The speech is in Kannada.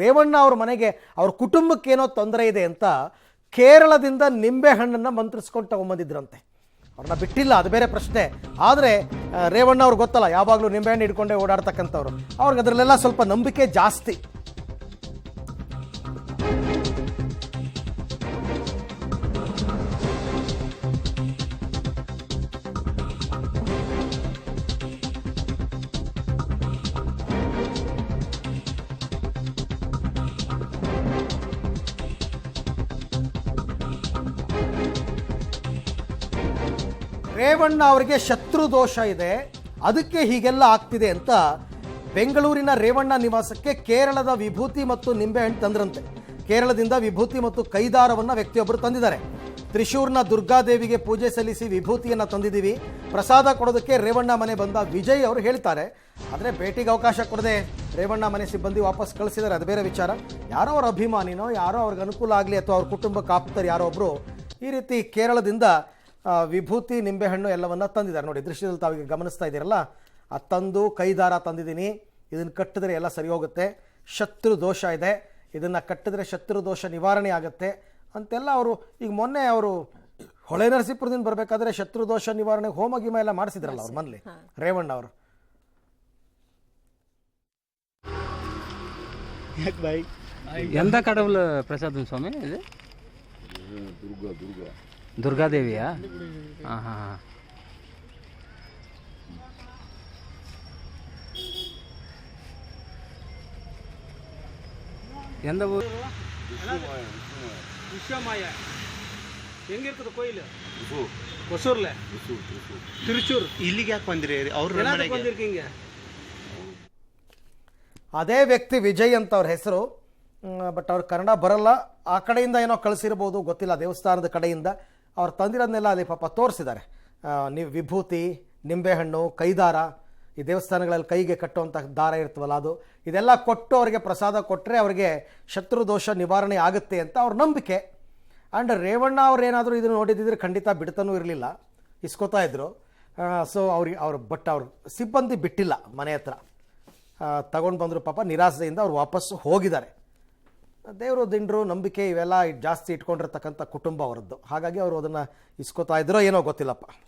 ರೇವಣ್ಣ ಅವ್ರ ಮನೆಗೆ ಅವ್ರ ಕುಟುಂಬಕ್ಕೇನೋ ತೊಂದರೆ ಇದೆ ಅಂತ ಕೇರಳದಿಂದ ನಿಂಬೆ ಹಣ್ಣನ್ನು ಮಂತ್ರಿಸ್ಕೊಂಡು ತಗೊಂಬಂದಿದ್ರಂತೆ. ಅವ್ರನ್ನ ಬಿಟ್ಟಿಲ್ಲ, ಅದು ಬೇರೆ ಪ್ರಶ್ನೆ. ಆದರೆ ರೇವಣ್ಣ ಅವ್ರಿಗೆ ಗೊತ್ತಲ್ಲ, ಯಾವಾಗಲೂ ನಿಂಬೆಹಣ್ಣು ಹಿಡ್ಕೊಂಡೇ ಓಡಾಡ್ತಕ್ಕಂಥವ್ರು, ಅವ್ರಿಗೆ ಅದರಲ್ಲೆಲ್ಲ ಸ್ವಲ್ಪ ನಂಬಿಕೆ ಜಾಸ್ತಿ. ರೇವಣ್ಣ ಅವರಿಗೆ ಶತ್ರು ದೋಷ ಇದೆ, ಅದಕ್ಕೆ ಹೀಗೆಲ್ಲ ಆಗ್ತಿದೆ ಅಂತ ಬೆಂಗಳೂರಿನ ರೇವಣ್ಣ ನಿವಾಸಕ್ಕೆ ಕೇರಳದ ವಿಭೂತಿ ಮತ್ತು ನಿಂಬೆಹಣ್ಣು ತಂದ್ರಂತೆ. ಕೇರಳದಿಂದ ವಿಭೂತಿ ಮತ್ತು ಕೈದಾರವನ್ನು ವ್ಯಕ್ತಿಯೊಬ್ಬರು ತಂದಿದ್ದಾರೆ. ತ್ರಿಶೂರ್ನ ದುರ್ಗಾದೇವಿಗೆ ಪೂಜೆ ಸಲ್ಲಿಸಿ ವಿಭೂತಿಯನ್ನು ತಂದಿದ್ದೀವಿ, ಪ್ರಸಾದ ಕೊಡೋದಕ್ಕೆ ರೇವಣ್ಣ ಮನೆ ಬಂದ ವಿಜಯ್ ಅವರು ಹೇಳ್ತಾರೆ. ಆದರೆ ಭೇಟಿಗೆ ಅವಕಾಶ ಕೊಡದೆ ರೇವಣ್ಣ ಮನೆ ಸಿಬ್ಬಂದಿ ವಾಪಸ್ ಕಳಿಸಿದ್ದಾರೆ, ಅದು ಬೇರೆ ವಿಚಾರ. ಯಾರೋ ಅವ್ರ ಅಭಿಮಾನಿನೋ, ಯಾರೋ ಅವ್ರಿಗೆ ಅನುಕೂಲ ಆಗಲಿ ಅಥವಾ ಅವ್ರ ಕುಟುಂಬಕ್ಕೆ ಆಪ್ತರು ಯಾರೋ ಒಬ್ಬರು ಈ ರೀತಿ ಕೇರಳದಿಂದ ವಿಭೂತಿ ನಿಂಬೆಹಣ್ಣು ಎಲ್ಲವನ್ನ ತಂದಿದ್ದಾರೆ. ನೋಡಿ, ದೃಶ್ಯದಲ್ಲಿ ತಾವಿಗೆ ಗಮನಿಸ್ತಾ ಇದ್ದೀರಲ್ಲ, ಆ ತಂದು ಕೈದಾರ ತಂದಿದ್ದೀನಿ, ಇದನ್ನು ಕಟ್ಟಿದ್ರೆ ಎಲ್ಲ ಸರಿ ಹೋಗುತ್ತೆ, ಶತ್ರು ದೋಷ ಇದೆ, ಇದನ್ನು ಕಟ್ಟಿದ್ರೆ ಶತ್ರು ದೋಷ ನಿವಾರಣೆ ಆಗುತ್ತೆ ಅಂತೆಲ್ಲ ಅವರು. ಈಗ ಮೊನ್ನೆ ಅವರು ಹೊಳೆ ನರಸೀಪುರದಿಂದ ಬರಬೇಕಾದ್ರೆ ಶತ್ರು ದೋಷ ನಿವಾರಣೆಗೆ ಹೋಮ ಗಿಮ ಎಲ್ಲ ಮಾಡಿಸಿದ್ರಲ್ಲ ಅವ್ರ ಮನೇಲಿ ರೇವಣ್ಣ ಅವರು. ಎಂತ ಕಡவுல ಪ್ರಸಾದ್ ಸ್ವಾಮಿ ಇದು ದುರ್ಗಾದೇವಿಯಾ? ಹಾಂ ಹಾಂ. ಎಂದ ವಿಶ್ವಮಾಯ ಹೆಂಗಿರ್ತದ ಕೊಯ್ಲು? ಹೊಸೂರ್ಲೆ ತಿರುಚೂರು. ಇಲ್ಲಿಗೆ ಯಾಕೆ ಬಂದಿರಿ? ಅವ್ರು ಹಿಂಗೆ. ಅದೇ ವ್ಯಕ್ತಿ ವಿಜಯ್ ಅಂತ ಅವ್ರ ಹೆಸರು, ಬಟ್ ಅವ್ರು ಕನ್ನಡ ಬರಲ್ಲ. ಆ ಕಡೆಯಿಂದ ಏನೋ ಕಳಿಸಿರ್ಬೋದು, ಗೊತ್ತಿಲ್ಲ, ದೇವಸ್ಥಾನದ ಕಡೆಯಿಂದ ಅವ್ರು ತಂದಿರೋದನ್ನೆಲ್ಲ ಅಲ್ಲಿ ಪಾಪ ತೋರಿಸಿದ್ದಾರೆ. ನೀವು ವಿಭೂತಿ, ನಿಂಬೆಹಣ್ಣು, ಕೈದಾರ, ಈ ದೇವಸ್ಥಾನಗಳಲ್ಲಿ ಕೈಗೆ ಕಟ್ಟುವಂಥ ದಾರ ಇರ್ತವಲ್ಲ ಅದು, ಇದೆಲ್ಲ ಕೊಟ್ಟು ಅವರಿಗೆ ಪ್ರಸಾದ ಕೊಟ್ಟರೆ ಅವರಿಗೆ ಶತ್ರು ದೋಷ ನಿವಾರಣೆ ಆಗುತ್ತೆ ಅಂತ ಅವ್ರ ನಂಬಿಕೆ. ಆ್ಯಂಡ್ ರೇವಣ್ಣ ಅವ್ರು ಏನಾದರೂ ಇದನ್ನು ನೋಡಿದ್ದಿದ್ರೆ ಖಂಡಿತ ಬಿಡ್ತಾನೂ ಇರಲಿಲ್ಲ, ಇಸ್ಕೋತಾ ಇದ್ರು. ಸೊ ಅವ್ರ ಸಿಬ್ಬಂದಿ ಬಿಟ್ಟಿಲ್ಲ, ಮನೆ ಹತ್ರ ತಗೊಂಡು ಬಂದರು. ಪಾಪ ನಿರಾಸೆಯಿಂದ ಅವ್ರು ವಾಪಸ್ಸು ಹೋಗಿದ್ದಾರೆ. ದೇವರು ದಿಂಡ್ರು ನಂಬಿಕೆ ಇವೆಲ್ಲ ಜಾಸ್ತಿ ಇಟ್ಕೊಂಡಿರ್ತಕ್ಕಂಥ ಕುಟುಂಬ ಅವರದ್ದು, ಹಾಗಾಗಿ ಅವರು ಅದನ್ನು ಇಸ್ಕೋತಾ ಇದ್ರೋ ಏನೋ ಗೊತ್ತಿಲ್ಲಪ್ಪ.